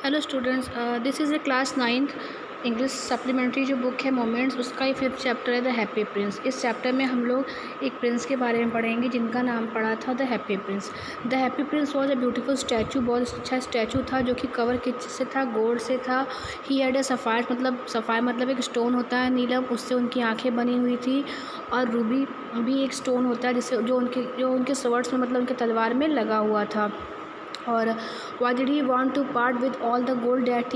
Hello students, this is a class 9th English supplementary जो book है moments, उसका ही 5th chapter है the happy Prince. इस chapter में हम लोग एक प्रिंस के बारे में पढ़ेंगे जिनका नाम पड़ा था the happy Prince. The happy Prince was a beautiful statue, बहुत अच्छा स्टैचू था जो कि कवर किस से था, गोल्ड से था। ही हैड ए सफ़ायर मतलब एक स्टोन होता है नीलम, उससे उनकी आँखें बनी हुई थी। और रूबी भी एक स्टोन होता है जिससे जो उनके स्वर्ड्स में मतलब उनके तलवार में लगा हुआ था। और why did he want to part with all the gold that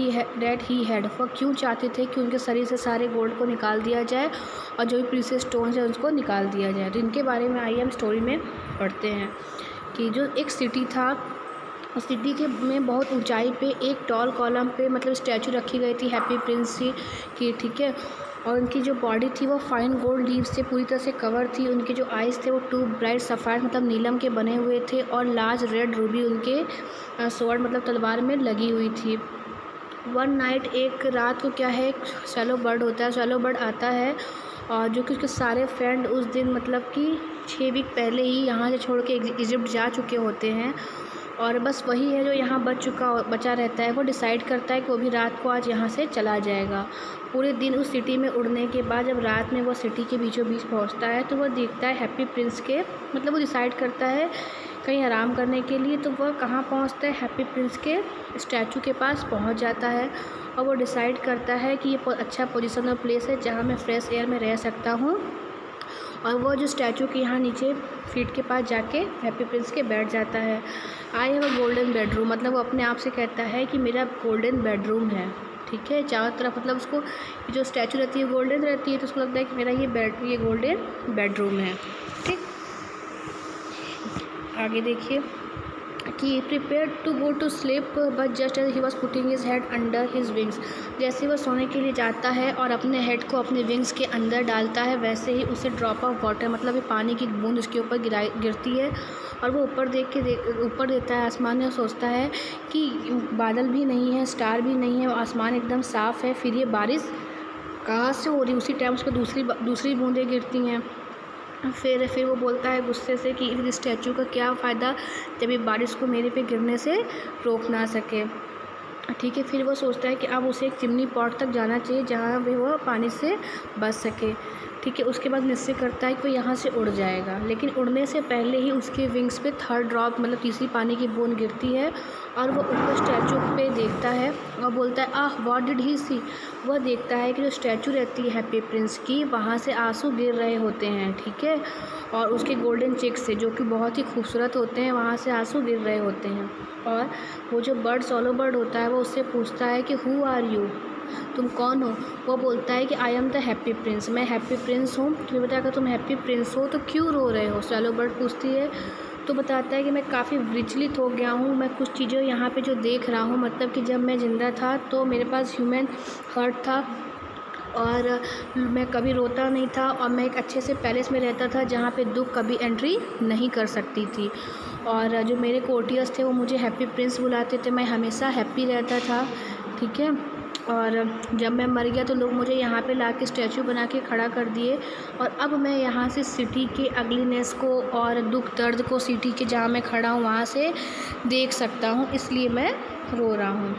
he had, वह क्यों चाहते थे कि उनके शरीर से सारे गोल्ड को निकाल दिया जाए और जो भी प्रीशियस स्टोन्स है उसको निकाल दिया जाए। तो इनके बारे में आइए हम स्टोरी में पढ़ते हैं कि जो एक सिटी था, उस सिटी के में बहुत ऊंचाई पे एक टॉल कॉलम पे मतलब स्टैचू रखी गई थी हैप्पी प्रिंस की, ठीक है। और उनकी जो बॉडी थी वो फाइन गोल्ड लीव्स से पूरी तरह से कवर थी। उनके जो आइज़ थे वो टू ब्राइट सफ़ायर मतलब नीलम के बने हुए थे और लार्ज रेड रूबी उनके स्वॉर्ड मतलब तलवार में लगी हुई थी। वन नाइट, एक रात को क्या है, एक शैलो बर्ड होता है, शैलो बर्ड आता है और जो कि उसके सारे फ्रेंड उस दिन मतलब कि 6 वीक पहले ही यहाँ से छोड़ के इजिप्ट जा चुके होते हैं और बस वही है जो यहाँ बचा रहता है। वो डिसाइड करता है कि वो भी रात को आज यहाँ से चला जाएगा। पूरे दिन उस सिटी में उड़ने के बाद जब रात में वो सिटी के बीचों बीच पहुँचता है तो वह देखता है हैप्पी प्रिंस के, मतलब वो डिसाइड करता है कहीं आराम करने के लिए। तो वह कहाँ पहुँचता है, हैप्पी प्रिंस के स्टैचू के पास पहुँच जाता है और वो डिसाइड करता है कि ये अच्छा पोजीशन और प्लेस है जहाँ मैं फ्रेश एयर में रह सकता हूँ। और वो जो स्टैचू के यहाँ नीचे फीट के पास जाके हैप्पी प्रिंस के बैठ जाता है। I have a golden bedroom, मतलब वो अपने आप से कहता है कि मेरा गोल्डन बेडरूम है, ठीक है। चारों तरफ मतलब उसको जो स्टैचू रहती है गोल्डन रहती है तो उसको लगता है कि मेरा ये गोल्डन बेडरूम है, ठीक। आगे देखिए कि prepare to go to sleep but just as he was putting his head under his wings, जैसे वह सोने के लिए जाता है और अपने हेड को अपने विंग्स के अंदर डालता है वैसे ही उसे ड्रॉप ऑफ वाटर मतलब ये पानी की बूंद उसके ऊपर गिरती है और वो ऊपर ऊपर देखता है आसमान में और सोचता है कि बादल भी नहीं है, स्टार भी नहीं है, आसमान एकदम साफ़ है, फिर ये बारिश कहाँ से हो रही। उसी टाइम उस पर दूसरी बूंदें गिरती हैं। फिर वो बोलता है गुस्से से कि इस स्टैचू का क्या फ़ायदा जब ये बारिश को मेरे पे गिरने से रोक ना सके, ठीक है। फिर वो सोचता है कि अब उसे एक चिमनी पॉट तक जाना चाहिए जहाँ पे वह पानी से बच सके, ठीक है। उसके बाद निश्चय करता है कि वो यहाँ से उड़ जाएगा, लेकिन उड़ने से पहले ही उसके विंग्स पे थर्ड ड्रॉप मतलब तीसरी पानी की बूंद गिरती है और वो ऊपर स्टैचू पे देखता है और बोलता है आह व्हाट डिड ही सी। वह देखता है कि जो स्टैचू रहती है हैप्पी प्रिंस की वहाँ से आंसू गिर रहे होते हैं, ठीक है। और उसके गोल्डन चेक्स से जो कि बहुत ही खूबसूरत होते हैं वहाँ से आंसू गिर रहे होते हैं। और वो जो बर्ड सोलो बर्ड होता है वो उससे पूछता है कि हु आर यू, तुम कौन हो। वो बोलता है कि I am the happy Prince, मैं हैप्पी प्रिंस हूँ। तुम्हें बताया अगर तुम हैप्पी प्रिंस हो तो क्यों रो रहे हो, सोलो बर्ड पूछती है। तो बताता है कि मैं काफ़ी विचलित हो गया हूँ, मैं कुछ चीज़ें यहाँ पे जो देख रहा हूँ, मतलब कि जब मैं ज़िंदा था तो मेरे पास ह्यूमन हार्ट था और मैं कभी रोता नहीं था और मैं एक अच्छे से पैलेस में रहता था जहाँ पे दुख कभी एंट्री नहीं कर सकती थी। और जो मेरे कोर्टियर्स थे वो मुझे हैप्पी प्रिंस बुलाते थे, मैं हमेशा हैप्पी रहता था, ठीक है। और जब मैं मर गया तो लोग मुझे यहाँ पे ला के स्टैचू बना के खड़ा कर दिए और अब मैं यहाँ से सिटी के अगलीनेस को और दुख दर्द को सिटी के जहाँ मैं खड़ा हूँ वहाँ से देख सकता हूँ, इसलिए मैं रो रहा हूँ।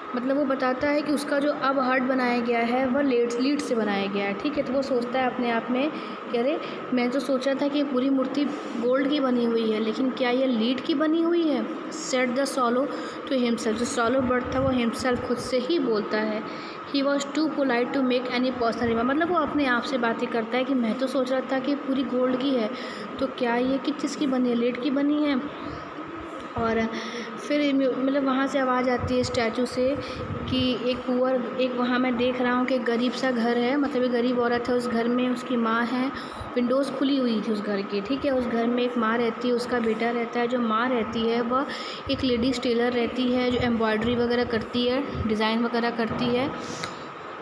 मतलब वो बताता है कि उसका जो अब हार्ट बनाया गया है वह लीड से बनाया गया है, ठीक है। तो वो सोचता है अपने आप में कि अरे मैं तो सोचा था कि पूरी मूर्ति गोल्ड की बनी हुई है, लेकिन क्या ये लीड की बनी हुई है। Said the swallow to himself, जो सॉलो बर्ड था वो हिमसेल्फ खुद से ही बोलता है। He was too polite to make any personal remark, मतलब वो अपने आप से बातें करता है कि मैं तो सोच रहा था कि पूरी गोल्ड की है, तो क्या ये किस चीज़ की बनी है, लीड की बनी है। और फिर मतलब वहाँ से आवाज़ आती है स्टैचू से कि एक वहाँ मैं देख रहा हूँ कि एक गरीब सा घर है, मतलब एक गरीब औरत है, उस घर में उसकी माँ है, विंडोज़ खुली हुई थी उस घर की, ठीक है। उस घर में एक माँ रहती है, उसका बेटा रहता है। जो माँ रहती है वह एक लेडीज़ टेलर रहती है जो एम्ब्रॉयडरी वगैरह करती है, डिज़ाइन वगैरह करती है।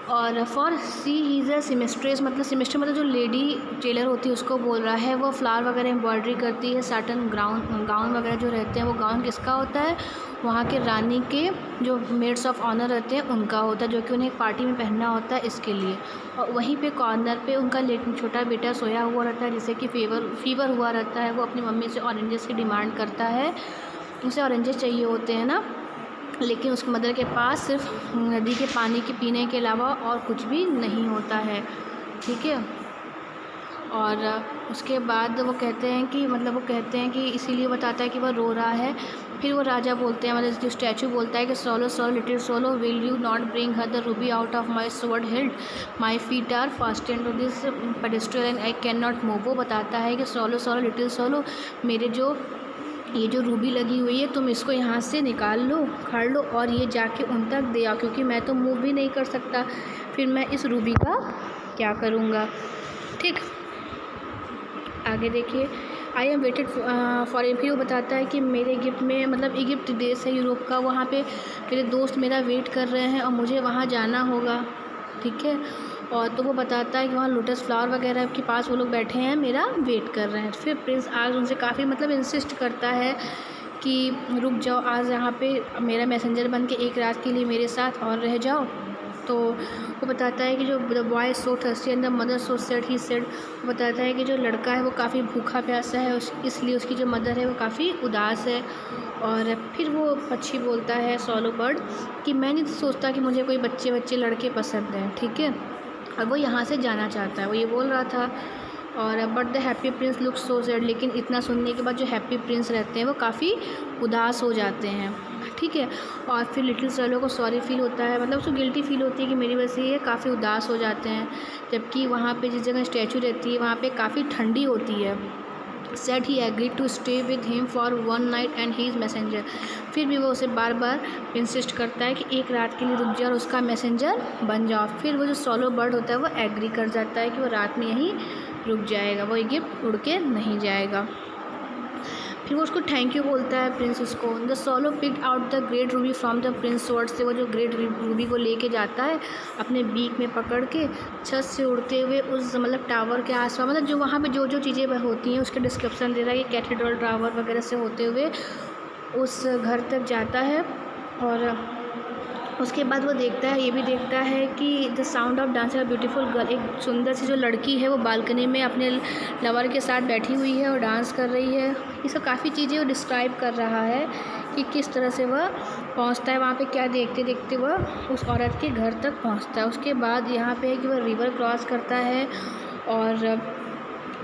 और फॉर सी इज़ अ सिमेस्ट्रेस, मतलब सिमेस्टर मतलब जो लेडी टेलर होती है उसको बोल रहा है। वो फ्लावर वगैरह एम्ब्रॉयडरी करती है, साटन गाउन वगैरह जो रहते हैं वो गाउन किसका होता है, वहाँ के रानी के जो मेड्स ऑफ ऑनर रहते हैं उनका होता है, जो कि उन्हें एक पार्टी में पहनना होता है इसके लिए। और वहीं पे कॉर्नर पे उनका छोटा बेटा सोया हुआ रहता है जिसे कि फीवर हुआ रहता है। वो अपनी मम्मी से ऑरेंजेस की डिमांड करता है, उसे ऑरेंजेस चाहिए होते हैं ना। लेकिन उसकी मदर के पास सिर्फ नदी के पानी के पीने के अलावा और कुछ भी नहीं होता है। ठीक है। और उसके बाद वो कहते हैं कि इसीलिए बताता है कि वह रो रहा है। फिर वो राजा बोलते हैं, मतलब जो स्टैचू बोलता है कि swallow swallow little swallow, will you not bring her the ruby out of my sword hilt, my feet are fastened to this pedestal and I can not move. वो बताता है कि सोलो सोलो लिटिल सोलो, मेरे ये जो Ruby लगी हुई है तुम इसको यहाँ से निकाल लो, उखाड़ लो और ये जाके उन तक दे आओ, क्योंकि मैं तो मूव भी नहीं कर सकता, फिर मैं इस रूबी का क्या करूँगा। ठीक, आगे देखिए। I am waited for a, फिर वो बताता है कि मेरे इजिप्ट में, मतलब इजिप्ट देश है यूरोप का, वहाँ पे मेरे दोस्त मेरा वेट कर रहे हैं और मुझे वहाँ जाना होगा। ठीक है। और तो वो बताता है कि वहाँ लोटस फ्लावर वगैरह के पास वो लोग बैठे हैं, मेरा वेट कर रहे हैं। फिर प्रिंस आज उनसे काफ़ी मतलब इंसिस्ट करता है कि रुक जाओ, आज यहाँ पे मेरा मैसेंजर बन के एक रात के लिए मेरे साथ और रह जाओ। तो वो बताता है कि जो the boy so thirsty and the mother so sad, he said, वो बताता है कि जो लड़का है वो काफ़ी भूखा प्यासा है, इसलिए उसकी जो मदर है वो काफ़ी उदास है। और फिर वो पक्षी बोलता है, सोलो बर्ड, कि मैं नहीं सोचता कि मुझे कोई बच्चे लड़के पसंद हैं। ठीक है। और वो यहाँ से जाना चाहता है, वो ये बोल रहा था। और but the happy Prince look so sad, लेकिन इतना सुनने के बाद जो हैप्पी प्रिंस रहते हैं वो काफ़ी उदास हो जाते हैं। ठीक है। और फिर लिटिल सोलो को सॉरी फील होता है, मतलब उसको गिल्टी फील होती है कि मेरी वजह से ये काफ़ी उदास हो जाते हैं, जबकि वहाँ पे जिस जगह स्टैचू रहती है वहाँ पे काफ़ी ठंडी होती है। Said he agree to stay with him for one night and he is messenger, फिर भी वो उसे बार बार इंसिस्ट करता है कि एक रात के लिए रुक जाओ और उसका मैसेंजर बन जाओ। फिर वो जो सोलो बर्ड होता है वो एग्री कर जाता है कि वो रात में यहीं रुक जाएगा, वो इजिप्ट उड़ के नहीं जाएगा। फिर वो उसको थैंक यू बोलता है प्रिंस उसको। The solo picked out the great Ruby from the Prince sword, से वो जो ग्रेट रूबी को लेके जाता है अपने बीक में पकड़ के, छत से उड़ते हुए उस मतलब टावर के आसपास, मतलब जो वहाँ पे जो जो चीज़ें होती हैं उसके डिस्क्रिप्शन दे रहा है कि कैथेड्रल टावर वगैरह से होते हुए उस घर तक जाता है। और उसके बाद वो देखता है, ये भी देखता है कि the sound of dance beautiful girl, एक सुंदर सी जो लड़की है वो बालकनी में अपने लवर के साथ बैठी हुई है और डांस कर रही है। ये सब काफ़ी चीज़ें वो डिस्क्राइब कर रहा है कि किस तरह से वह पहुंचता है वहाँ पे, क्या देखते देखते वह उस औरत के घर तक पहुंचता है। उसके बाद यहाँ पे है कि वह रिवर क्रॉस करता है और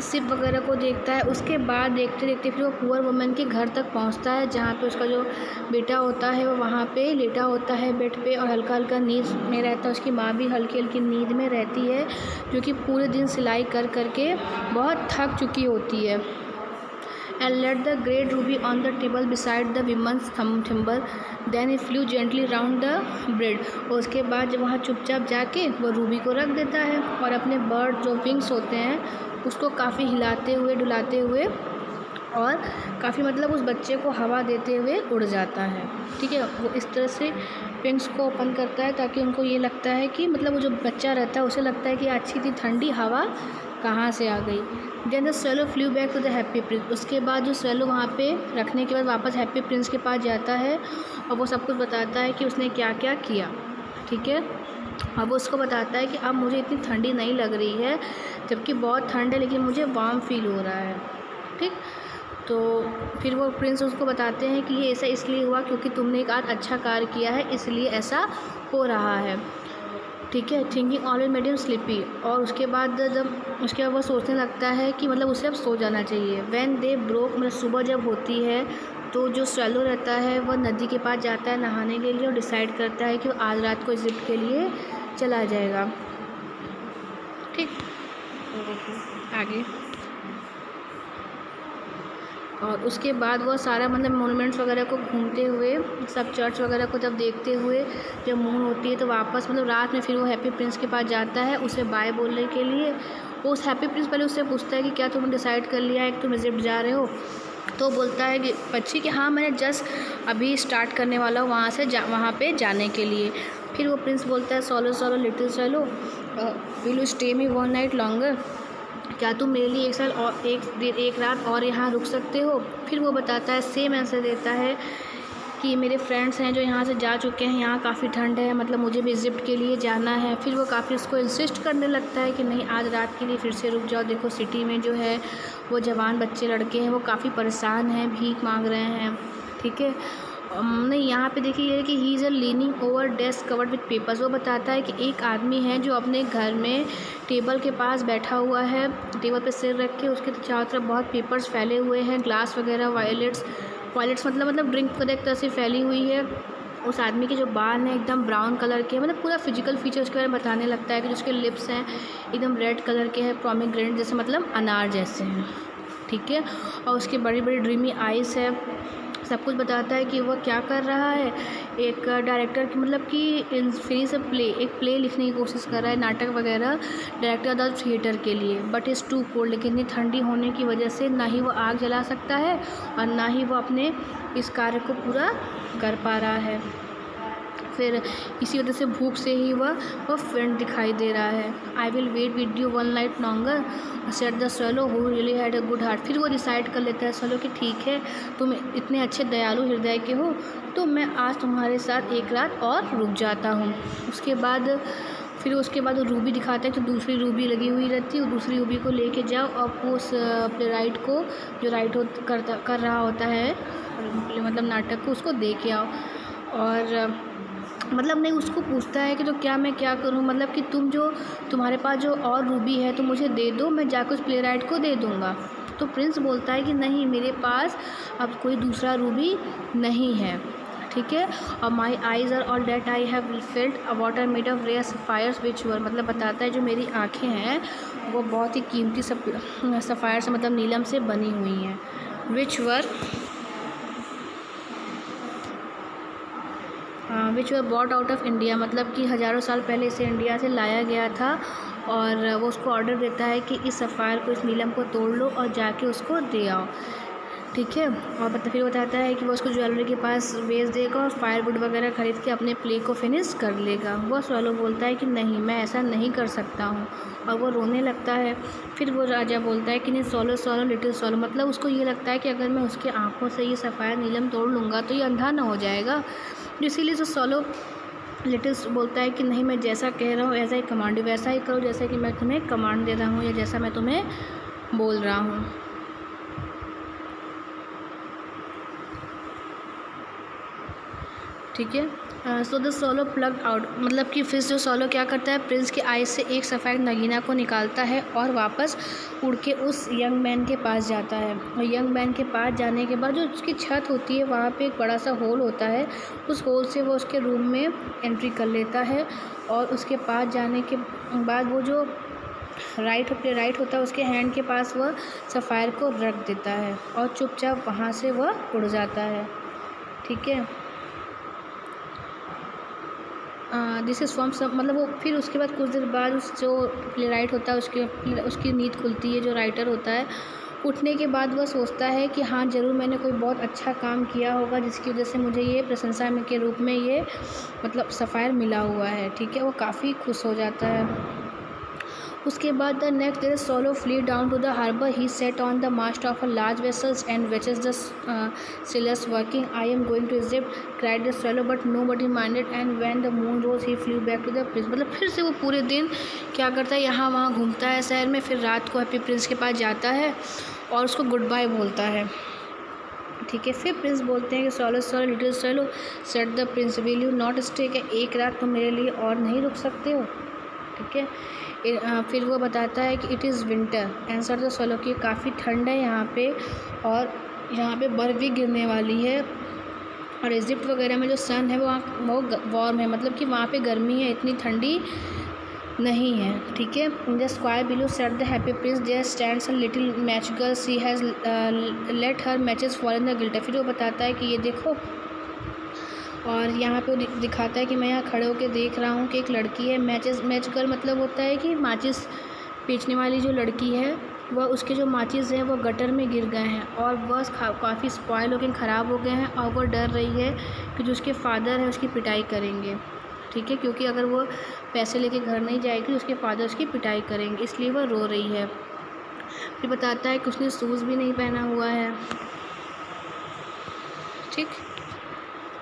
शिप वगैरह को देखता है। उसके बाद देखते देखते फिर वो पुअर वुमन के घर तक पहुंचता है, जहाँ पे उसका जो बेटा होता है वो वहाँ पे लेटा होता है बेड पे और हल्का हल्का नींद में रहता है। उसकी माँ भी हल्की हल्की नींद में रहती है, जो कि पूरे दिन सिलाई कर करके बहुत थक चुकी होती है। And let the great ruby on the table beside the women's thimble, then he flew gently round the bread. और उसके बाद जब वहाँ चुपचाप जाके वो रूबी को रख देता है और अपने बर्ड जो विंग्स होते हैं उसको काफ़ी हिलाते हुए डुलाते हुए और काफ़ी मतलब उस बच्चे को हवा देते हुए उड़ जाता है। ठीक है। वो इस तरह से विंग्स को ओपन करता है ताकि उनको ये लगता है कि मतलब वो जो बच्चा रहता है उसे लगता है कि अच्छी थी ठंडी हवा कहाँ से आ गई। Then the swallow flew back to the happy prince, उसके बाद जो स्वेलो वहाँ पे रखने के बाद वापस हैप्पी प्रिंस के पास जाता है और वो सब कुछ बताता है कि उसने क्या क्या किया। ठीक है। अब वो उसको बताता है कि अब मुझे इतनी ठंडी नहीं लग रही है, जबकि बहुत ठंड है लेकिन मुझे वार्म फील हो रहा है। ठीक। तो फिर वो प्रिंस उसको बताते हैं कि ये ऐसा इसलिए हुआ क्योंकि तुमने एक आज अच्छा कार्य किया है, इसलिए ऐसा हो रहा है। ठीक है। Thinking always made him sleepy, और उसके बाद वो सोचने लगता है कि मतलब उसे अब सो जाना चाहिए। व्हेन दे ब्रोक, मतलब सुबह जब होती है तो जो स्वेलो रहता है वह नदी के पास जाता है नहाने के लिए और डिसाइड करता है कि वो आज रात को इजिप्ट के लिए चला जाएगा। ठीक। आगे और उसके बाद वह सारा मतलब मोनूमेंट्स वगैरह को घूमते हुए, सब चर्च वगैरह को जब देखते हुए जब मून होती है तो वापस मतलब रात में फिर वो हैप्पी प्रिंस के पास जाता है उसे बाय बोलने के लिए। वो उस हैप्पी प्रिंस पहले उससे पूछता है कि क्या तुमने डिसाइड कर लिया है कि तुम इजिप्ट जा रहे हो। तो बोलता है कि पक्षी कि हाँ मैंने जस्ट अभी स्टार्ट करने वाला हूँ वहाँ पे जाने के लिए। फिर वो प्रिंस बोलता है, solo swallow little swallow, will you stay me one night longer, क्या तुम मेरे लिए एक साल और एक रात और यहाँ रुक सकते हो। फिर वो बताता है, सेम आंसर देता है कि मेरे फ्रेंड्स हैं जो यहाँ से जा चुके हैं, यहाँ काफ़ी ठंड है, मतलब मुझे भी इजिप्ट के लिए जाना है। फिर वो काफ़ी उसको इंसिस्ट करने लगता है कि नहीं आज रात के लिए फिर से रुक जाओ, देखो सिटी में जो है वो जवान बच्चे लड़के हैं वो काफ़ी परेशान हैं, भीख मांग रहे हैं। ठीक है। नहीं, यहाँ पे देखिए ये है कि he is leaning over desk covered with papers. वो बताता है कि एक आदमी है जो अपने घर में टेबल के पास बैठा हुआ है, टेबल पे सिर रख के, उसके चारों तरफ बहुत पेपर्स फैले हुए हैं, ग्लास वगैरह, वायलेट्स मतलब ड्रिंक वगैरह एक तरह से फैली हुई है। उस आदमी के जो बाल हैं एकदम ब्राउन कलर के, मतलब पूरा फिजिकल फीचर उसके बारे में बताने लगता है कि जो उसके लिप्स हैं एकदम रेड कलर के हैं, पोमेग्रेनेट जैसे, मतलब अनार जैसे हैं, ठीक है। और उसकी बड़ी बड़ी ड्रीमी आइज़ है। सब कुछ बताता है कि वह क्या कर रहा है। एक डायरेक्टर की, मतलब कि फिनिश एक प्ले लिखने की कोशिश कर रहा है, नाटक वगैरह, डायरेक्टर द थिएटर के लिए। बट इज़ टू कोल्ड, लेकिन इतनी ठंडी होने की वजह से ना ही वो आग जला सकता है और ना ही वो अपने इस कार्य को पूरा कर पा रहा है। फिर इसी वजह से भूख से ही वह फ्रेंड दिखाई दे रहा है। I will wait with you one night longer said the swallow who really had a good heart. फिर वो डिसाइड कर लेता है स्वैलो कि ठीक है, तुम इतने अच्छे दयालु हृदय के हो, तो मैं आज तुम्हारे साथ एक रात और रुक जाता हूँ। उसके बाद वो रूबी दिखाता है, तो दूसरी रूबी लगी हुई रहती है। दूसरी रूबी को लेके जाओ और उस प्ले राइट को, जो कर रहा होता है मतलब नाटक को, उसको दे के आओ। और मतलब नहीं, उसको पूछता है कि तो क्या मैं क्या करूं, मतलब कि तुम्हारे पास जो और रूबी है तो मुझे दे दो, मैं जाकर उस प्ले राइट को दे दूंगा। तो प्रिंस बोलता है कि नहीं, मेरे पास अब कोई दूसरा रूबी नहीं है, ठीक है। और my eyes are all that I have filled a water made of rare sapphires which were, मतलब बताता है जो मेरी आँखें हैं वो बहुत ही कीमती सफ़ायर से, मतलब नीलम से बनी हुई हैं। विच वर बॉट आउट ऑफ इंडिया, मतलब कि हज़ारों साल पहले इसे इंडिया से लाया गया था। और वो उसको ऑर्डर देता है कि इस सफ़ायर को, इस नीलम को तोड़ लो और जाके उसको दे आओ, ठीक है। और फिर बताता है कि वो उसको ज्वेलरी के पास बेच देगा और फायरवुड वगैरह ख़रीद के अपने प्ले को फिनिश कर लेगा। वो स्वैलो बोलता है कि नहीं, मैं ऐसा नहीं कर सकता हूँ, और वो रोने लगता है। फिर वो राजा बोलता है कि नहीं, स्वैलो लिटिल स्वैलो, मतलब उसको ये लगता है कि अगर मैं उसके आँखों से ये सफ़ायर नीलम तोड़ लूँगा तो ये अंधा ना हो जाएगा। इसीलिए जो स्वैलो लिटिल बोलता है कि नहीं, मैं जैसा कह रहा हूँ ऐसा ही कमांड, वैसा ही करो जैसा कि मैं तुम्हें कमांड दे रहा हूँ, या जैसा मैं तुम्हें बोल रहा हूँ, ठीक है। So the swallow plucked out, मतलब कि फिर जो स्वैलो क्या करता है, प्रिंस के आइज से एक सफ़ेद नगीना को निकालता है और वापस उड़ के उस यंग मैन के पास जाता है। और यंग मैन के पास जाने के बाद जो उसकी छत होती है वहाँ पे एक बड़ा सा होल होता है, उस होल से वो उसके रूम में एंट्री कर लेता है। और उसके पास जाने के बाद वो जो राइट होता है उसके हैंड के पास वह सफ़ायर को रख देता है और चुपचाप वहाँ से वह उड़ जाता है, ठीक है। दिस इज़ फ्रॉम सब, मतलब वो फिर उसके बाद कुछ देर बाद उस जो प्ले राइट होता है उसकी नींद खुलती है, जो राइटर होता है। उठने के बाद वह सोचता है कि हाँ, ज़रूर मैंने कोई बहुत अच्छा काम किया होगा जिसकी वजह से मुझे ये प्रशंसा में के रूप में ये मतलब सफ़ायर मिला हुआ है, ठीक है। वो काफ़ी खुश हो जाता है। उसके बाद the next day swallow flew down to the harbour, he sat on the mast of a large vessels and watches the sailors working. I am going to Egypt cried the swallow but nobody minded and when the moon rose he flew back to the prince, मतलब फिर से वो पूरे दिन क्या करता है, यहाँ वहाँ घूमता है शहर में। फिर रात को हैप्पी प्रिंस के पास जाता है और उसको गुड बाय बोलता है, ठीक है। फिर प्रिंस बोलते हैं कि swallow little swallow set the Prince will you not stay, क्या एक रात तुम मेरे लिए और नहीं रुक सकते हो, ठीक है। फिर वो बताता है कि it is winter answer the swallow, कि काफ़ी ठंड है यहाँ पे और यहाँ पे बर्फ़ भी गिरने वाली है। और इजिप्ट वगैरह में जो सन है वो वार्म है, मतलब कि वहाँ पे गर्मी है, इतनी ठंडी नहीं है, ठीक है। In the square below said the happy Prince there stands a little match girl, she has let her matches fall in the gutter. फिर वो बताता है कि ये देखो, और यहाँ पे वो दिखाता है कि मैं यहाँ खड़े होकर देख रहा हूँ कि एक लड़की है। मैच गर्ल मतलब होता है कि माचिस बेचने वाली जो लड़की है, वह उसके जो माचिस हैं वो गटर में गिर गए हैं और वह काफ़ी स्पॉइल होकर ख़राब हो गए हैं। और वो डर रही है कि जो उसके फादर हैं उसकी पिटाई करेंगे, ठीक है, क्योंकि अगर वो पैसे लेके घर नहीं जाएगी उसके फादर उसकी पिटाई करेंगे, इसलिए वह रो रही है। फिर बताता है कि उसने शूज़ भी नहीं पहना हुआ है, ठीक।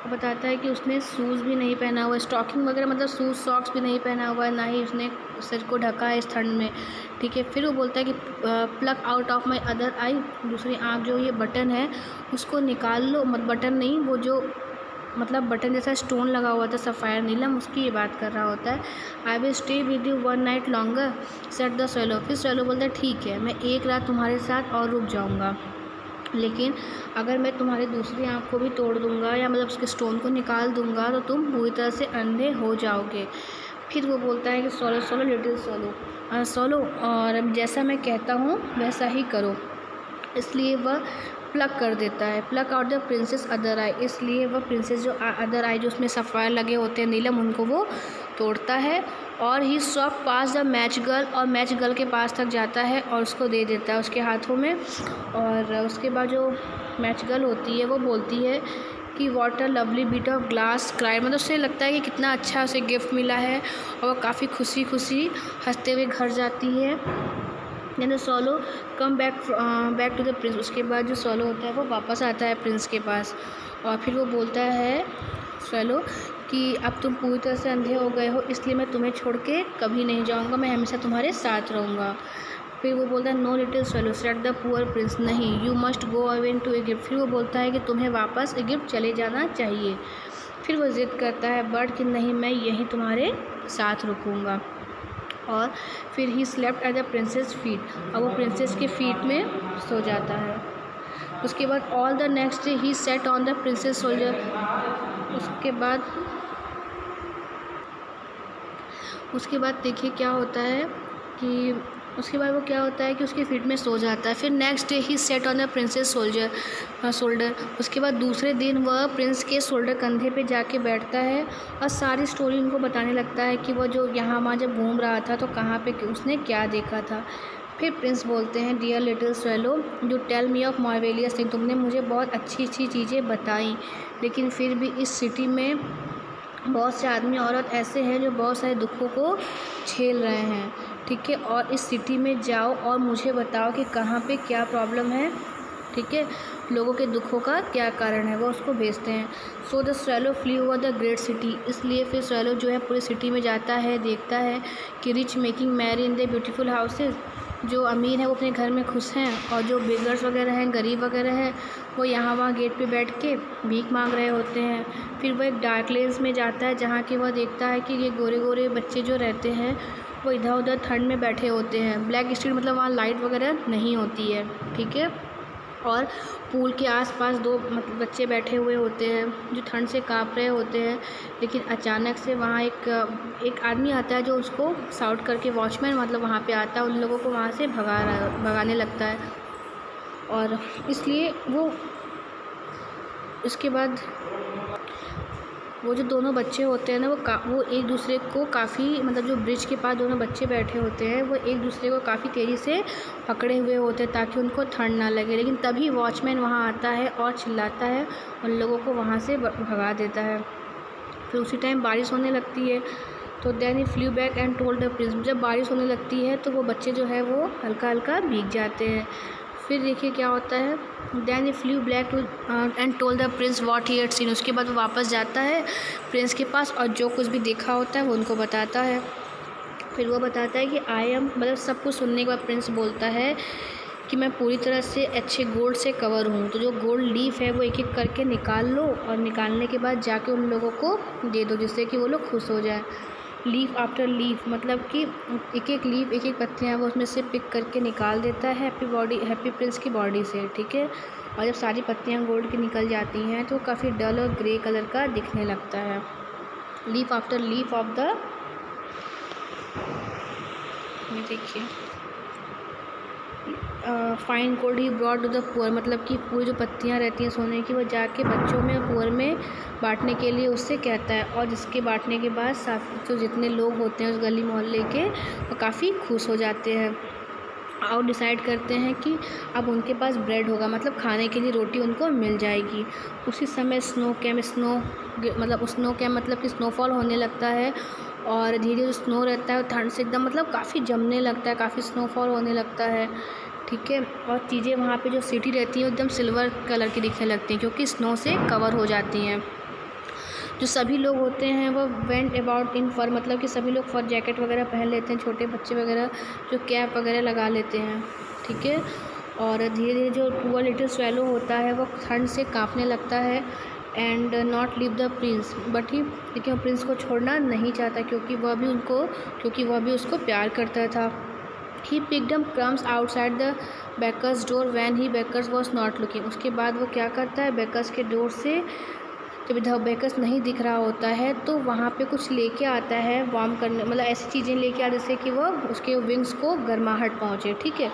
बताता है कि उसने शूज़ भी नहीं पहना हुआ है, स्टॉकिंग वगैरह मतलब शूज़ सॉक्स भी नहीं पहना हुआ है, ना ही उसने सिर को ढका है इस ठंड में, ठीक है। फिर वो बोलता है कि plug out of my other I, दूसरी आँख जो ये बटन है उसको निकाल लो, मत बटन नहीं, वो जो मतलब बटन जैसा स्टोन लगा हुआ था सफ़ायर नीलम, उसकी ये बात कर रहा होता है। I will stay with you 1 night longer said the swallow. फिर स्वेलो बोलता है ठीक है, मैं एक रात तुम्हारे साथ और रुक जाऊँगा, लेकिन अगर मैं तुम्हारी दूसरी आँख को भी तोड़ दूँगा या मतलब उसके स्टोन को निकाल दूँगा तो तुम पूरी तरह से अंधे हो जाओगे। फिर वो बोलता है कि swallow swallow little solo, solo, और जैसा मैं कहता हूँ वैसा ही करो। इसलिए वह प्लग कर देता है, plug out the princess other I. इसलिए वह प्रिंसेस जो अदर आई जो उसमें सफ़ायर लगे होते हैं नीलम, उनको वो तोड़ता है। और he shop past the match girl, और मैच गर्ल के पास तक जाता है और उसको दे देता है उसके हाथों में। और उसके बाद जो मैच गर्ल होती है वो बोलती है कि what a lovely bit of glass cried, मतलब उसे लगता है कि कितना अच्छा उसे गिफ्ट मिला है और वह काफ़ी खुशी खुशी हंसते हुए घर जाती है। Then swallow come back to the prince. उसके बाद जो सोलो होता है वो वापस आता है प्रिंस के पास, और फिर वो बोलता है सोलो कि अब तुम पूरी तरह से अंधे हो गए हो, इसलिए मैं तुम्हें छोड़ के कभी नहीं जाऊँगा, मैं हमेशा तुम्हारे साथ रहूँगा। फिर वो बोलता है no little swallow said the poor prince, नहीं you must go away to Egypt. फिर वो बोलता है कि तुम्हें वापस इजिप्ट चले जाना चाहिए। फिर वो ज़िद करता है बर्ड कि नहीं, मैं यहीं तुम्हारे साथ रुकूँगा। और फिर he slept at the princess feet, और वो प्रिंसेस के फीट में सो जाता है। उसके बाद all the next day he sat on the princess soldier. उसके बाद देखिए क्या होता है कि उसके बाद वो क्या होता है कि उसके फीट में सो जाता है। फिर next day he sat on the princess shoulder. उसके बाद दूसरे दिन वह प्रिंस के शोल्डर, कंधे पे जाके बैठता है और सारी स्टोरी उनको बताने लगता है कि वो जो यहाँ वहाँ जब घूम रहा था तो कहाँ पे उसने क्या देखा था। फिर प्रिंस बोलते हैं dear little swallow you tell me of marvellous thing, तुमने मुझे बहुत अच्छी अच्छी चीज़ें बताई, लेकिन फिर भी इस सिटी में बहुत से आदमी औरत ऐसे हैं जो बहुत सारे दुखों को झेल रहे हैं, ठीक है। और इस सिटी में जाओ और मुझे बताओ कि कहाँ पे क्या प्रॉब्लम है, ठीक है, लोगों के दुखों का क्या कारण है, वो उसको भेजते हैं। So the swallow flew over the great city. इसलिए फिर स्वेलो जो है पूरी सिटी में जाता है, देखता है कि rich making merry in the beautiful houses, जो अमीर हैं वो अपने घर में खुश हैं, और जो बेगर्स वगैरह हैं, गरीब वगैरह हैं, वो यहाँ वहाँ गेट पे बैठ के भीख मांग रहे होते हैं। फिर वो एक डार्क लेन्स में जाता है जहाँ कि वह देखता है कि ये गोरे गोरे बच्चे जो रहते हैं वो इधर उधर ठंड में बैठे होते हैं। ब्लैक स्ट्रीट मतलब वहाँ लाइट वगैरह नहीं होती है, ठीक है। और पूल के आसपास दो बच्चे बैठे हुए होते हैं जो ठंड से काँप रहे होते हैं, लेकिन अचानक से वहाँ एक आदमी आता है जो उसको शाउट करके, वॉचमैन मतलब वहाँ पे आता है, उन लोगों को वहाँ से भगाने लगता है। और इसलिए वो उसके बाद वो जो दोनों बच्चे होते हैं ना वो एक दूसरे को काफ़ी, मतलब जो ब्रिज के पास दोनों बच्चे बैठे होते हैं वो एक दूसरे को काफ़ी तेज़ी से पकड़े हुए होते हैं ताकि उनको ठंड ना लगे, लेकिन तभी वॉचमैन वहाँ आता है और चिल्लाता है, उन लोगों को वहाँ से भगा देता है। फिर उसी टाइम बारिश होने लगती है, तो then he flew back and told the prince. जब बारिश होने लगती है तो वो बच्चे जो है वो हल्का हल्का भीग जाते हैं। फिर देखिए क्या होता है, then he flew back to and told the prince what he had seen. उसके बाद वो वापस जाता है प्रिंस के पास और जो कुछ भी देखा होता है वो उनको बताता है। फिर वो बताता है कि आई एम, मतलब सब कुछ सुनने के बाद प्रिंस बोलता है कि मैं पूरी तरह से अच्छे गोल्ड से कवर हूँ, तो जो गोल्ड लीफ है वो एक एक करके निकाल लो, और निकालने के बाद जाके उन लोगों को दे दो जिससे कि वो लोग खुश हो जाए। लीफ आफ्टर लीफ, मतलब कि एक एक लीफ, एक एक पत्तियाँ वो उसमें से पिक करके निकाल देता है हैप्पी प्रिंस की बॉडी से, ठीक है। और जब सारी पत्तियाँ गोल्ड की निकल जाती हैं तो काफ़ी डल और ग्रे कलर का दिखने लगता है। Leaf after leaf of the, ये देखिए, fine gold he brought to the poor, मतलब कि पूरी जो पत्तियाँ रहती हैं सोने की वो जाके बच्चों में पुअर में बांटने के लिए उससे कहता है, और जिसके बांटने के बाद जो जितने लोग होते हैं उस गली मोहल्ले के वो काफ़ी खुश हो जाते हैं और डिसाइड करते हैं कि अब उनके पास ब्रेड होगा, मतलब खाने के लिए रोटी उनको मिल जाएगी। उसी समय स्नो कैम मतलब कि स्नोफॉल होने लगता है, और धीरे धीरे स्नो रहता है ठंड से एकदम मतलब काफ़ी जमने लगता है, काफ़ी स्नोफॉल होने लगता है, ठीक है। और चीज़ें वहाँ पे जो सिटी रहती हैं एकदम सिल्वर कलर की दिखने लगती हैं क्योंकि स्नो से कवर हो जाती हैं। जो सभी लोग होते हैं वो वेंट अबाउट इन फर, मतलब कि सभी लोग फर जैकेट वगैरह पहन लेते हैं, छोटे बच्चे वगैरह जो कैप वगैरह लगा लेते हैं, ठीक है। और धीरे धीरे जो पुअर लिटिल स्वेलो होता है वो ठंड से काँपने लगता है, and not leave the Prince, but he, लेकिन वो प्रिंस को छोड़ना नहीं चाहता क्योंकि वह भी उसको प्यार करता था। He picked up crumbs outside the baker's door when he baker's was not looking. उसके बाद वो क्या करता है, बेकर्स के डोर से जब इधर बेकर्स नहीं दिख रहा होता है तो वहाँ पे कुछ लेके आता है वार्म करने, मतलब ऐसी चीज़ें लेके आता है जिससे कि वह उसके विंग्स को गर्माहट पहुँचे। ठीक है,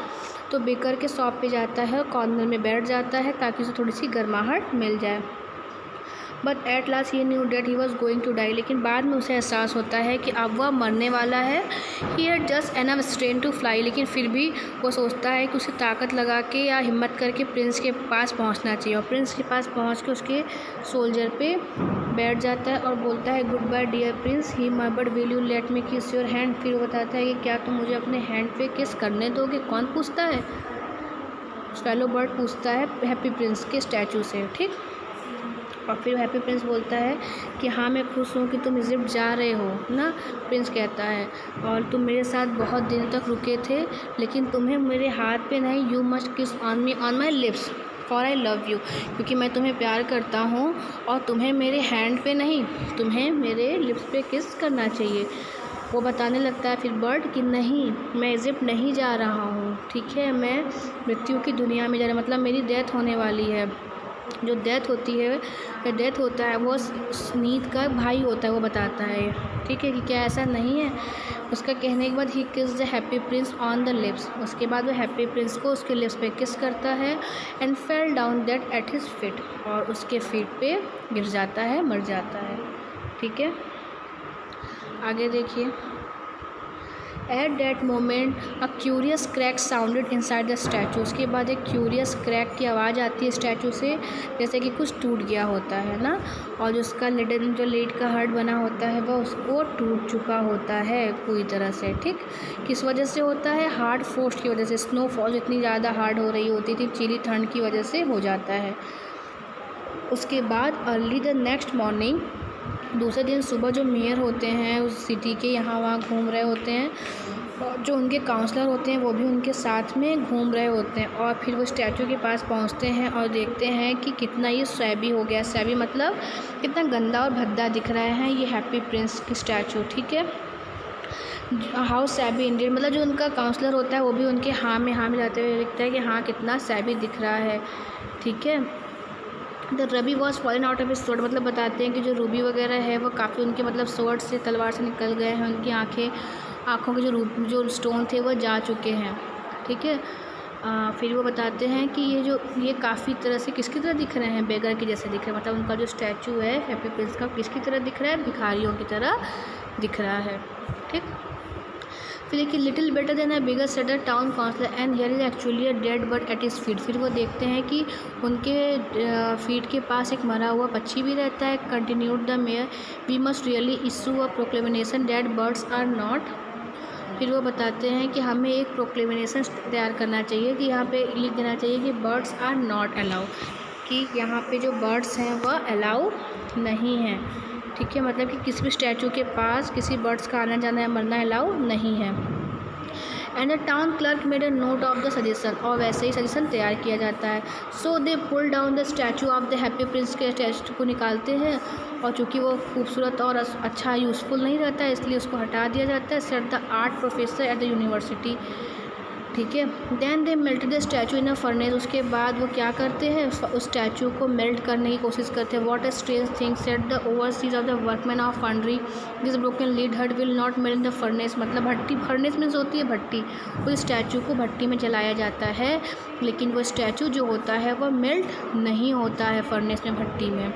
तो बेकर के शॉप पे जाता है, कॉर्नर में बैठ जाता है ताकि उसे थोड़ी सी गर्माहट मिल जाए। But at last he knew that he was going to die, लेकिन बाद में उसे एहसास होता है कि अब वह मरने वाला है। He had just enough strength to fly, लेकिन फिर भी वो सोचता है कि उसे ताकत लगा के या हिम्मत करके प्रिंस के पास पहुंचना चाहिए, और प्रिंस के पास पहुंच के उसके सोल्जर पे बैठ जाता है और बोलता है goodbye dear prince, he murmured will you let me kiss your hand. फिर वो बताता है कि क्या तुम मुझे अपने हैंड पे किस करने दोगे। कौन पूछता है, स्वेलो बर्ड पूछता है हैप्पी प्रिंस के स्टैचू से। ठीक, और फिर हैप्पी प्रिंस बोलता है कि हाँ मैं खुश हूँ कि तुम इजिप्ट जा रहे हो ना। प्रिंस कहता है और तुम मेरे साथ बहुत दिन तक रुके थे, लेकिन तुम्हें मेरे हाथ पे नहीं, यू मस्ट किस on me on my lips for I love you, क्योंकि मैं तुम्हें प्यार करता हूँ और तुम्हें मेरे हैंड पे नहीं, तुम्हें मेरे लिप्स पे किस करना चाहिए। वो बताने लगता है फिर बर्ड कि नहीं, मैं इजिप्ट नहीं जा रहा हूँ। ठीक है, मैं मृत्यु की दुनिया में जा रहा, मतलब मेरी डेथ होने वाली है। जो डेथ होती है या डेथ होता है वो नीत का भाई होता है, वो बताता है। ठीक है, कि क्या ऐसा नहीं है। उसका कहने के बाद ही किस the happy Prince on the lips, उसके बाद वो हैप्पी प्रिंस को उसके लिप्स पे किस करता है and fell down dead eight his feet, और उसके फीट पे गिर जाता है, मर जाता है। ठीक है, आगे देखिए। At that moment a curious crack sounded inside the statue, उसके बाद एक क्यूरियस क्रैक की आवाज़ आती है स्टैचू से, जैसे कि कुछ टूट गया होता है ना, और जो उसका लिडन जो लेड का हार्ट बना होता है वह उसको टूट चुका होता है पूरी तरह से। ठीक, किस वजह से होता है, हार्ड फ्रोस्ट की वजह से, स्नोफॉल इतनी ज़्यादा हार्ड हो रही होती थी, चिली ठंड की वजह से हो जाता है। उसके बाद अर्ली द नेक्स्ट मॉर्निंग, दूसरे दिन सुबह जो मेयर होते हैं उस सिटी के, यहाँ वहाँ घूम रहे होते हैं, और जो उनके काउंसलर होते हैं वो भी उनके साथ में घूम रहे होते हैं, और फिर वो स्टैचू के पास पहुँचते हैं और देखते हैं कि कितना ये सैबी हो गया। सैबी मतलब कितना गंदा और भद्दा दिख रहा है ये हैप्पी प्रिंस की स्टैचू। ठीक है, हाउ सैबी इंडियन, मतलब जो उनका काउंसलर होता है वो भी उनके हाँ में जाते हुए दिखता है कि हाँ कितना सैबी दिख रहा है। ठीक है, the rabi was fallen out of his sword, मतलब बताते हैं कि जो रूबी वगैरह है वो काफ़ी उनके मतलब स्वॉर्ड से, तलवार से निकल गए हैं, उनकी आँखों के जो स्टोन थे वो जा चुके हैं। ठीक है, फिर वो बताते हैं कि ये काफ़ी तरह से किसकी तरह दिख रहे हैं, बेगर के जैसे दिख रहे हैं, मतलब उनका जो स्टैचू है हैप्पी प्रिंस का किसकी तरह दिख रहा है, भिखारियों की तरह दिख रहा है। ठीक, फिर देखिए little better than a beggar said the town councillor and here is actually a dead bird at his feet. फिर वो देखते हैं कि उनके फीट के पास एक मरा हुआ पक्षी भी रहता है। Continued the mayor, we must really issue a proclamation that birds are not. फिर वो बताते हैं कि हमें एक प्रोक्लेमिनेशन तैयार करना चाहिए कि यहाँ पे लिख देना चाहिए कि बर्ड्स आर नॉट अलाउ, कि यहाँ पे जो बर्ड्स हैं वह अलाउ नहीं हैं। ठीक है, मतलब कि किसी भी स्टैचू के पास किसी बर्ड्स का आना जाना या मरना अलाउ नहीं है। And the town clerk made a note of the suggestion, और वैसे ही सजेशन तैयार किया जाता है। So they pull down the statue of the happy Prince के स्टैचू को निकालते हैं, और चूँकि वो खूबसूरत और अच्छा यूज़फुल नहीं रहता है इसलिए उसको हटा दिया जाता है। Said the art professor at the university. ठीक है, then they melted the statue in a furnace, उसके बाद वो क्या करते हैं, उस स्टैचू को मेल्ट करने की कोशिश करते हैं। What a strange thing said the overseer of the workmen of foundry, this broken lead heart will not melt in the furnace, मतलब भट्टी, फर्नेस मीन्स होती है भट्टी, उस स्टैचू को भट्टी में जलाया जाता है, लेकिन वो स्टैचू जो होता है वह मेल्ट नहीं होता है फर्नेस में, भट्टी में।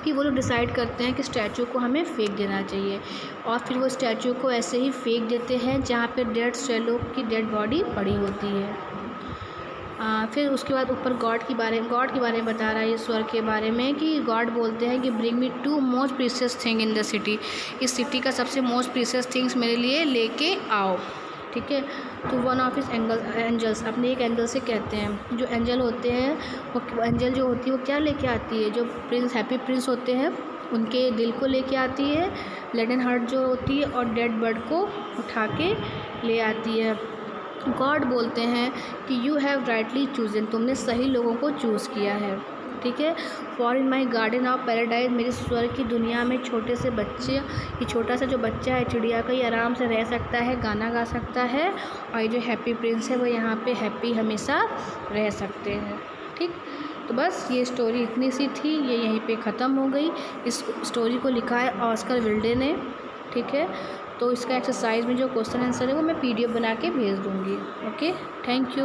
कि वो लोग डिसाइड करते हैं कि स्टैचू को हमें फेंक देना चाहिए, और फिर वो स्टैचू को ऐसे ही फेंक देते हैं जहाँ पे डेड स्वेलो की डेड बॉडी पड़ी होती है। फिर उसके बाद ऊपर गॉड के बारे में बता रहा है, ईश्वर के बारे में, कि गॉड बोलते हैं कि bring me to most precious thing in the city, इस सिटी का सबसे मोस्ट प्रीशियस थिंग्स मेरे लिए लेके आओ। ठीक है, तो वन ऑफ हिज एंजल्स, अपने एक एंजल से कहते हैं, जो एंजल होते हैं वो एंजल जो होती है वो क्या लेके आती है, जो प्रिंस हैप्पी प्रिंस होते हैं उनके दिल को लेके आती है, लेडन हार्ट जो होती है, और डेड बर्ड को उठा के ले आती है। गॉड बोलते हैं कि यू हैव राइटली चूजन, तुमने सही लोगों को चूज़ किया है। ठीक है। For in my garden of paradise, मेरे स्वर्ग की दुनिया में छोटे से बच्चे, ये छोटा सा जो बच्चा है चिड़िया का, ये आराम से रह सकता है, गाना गा सकता है, और ये जो हैप्पी प्रिंस है वो यहाँ पे हैप्पी हमेशा रह सकते हैं। ठीक, तो बस ये स्टोरी इतनी सी थी, ये यहीं पे ख़त्म हो गई। इस स्टोरी को लिखा है ऑस्कर विल्डे ने, ठीक है। तो इसका एक्सरसाइज में जो क्वेश्चन आंसर है वो मैं PDF बना के भेज दूँगी। Okay, thank you.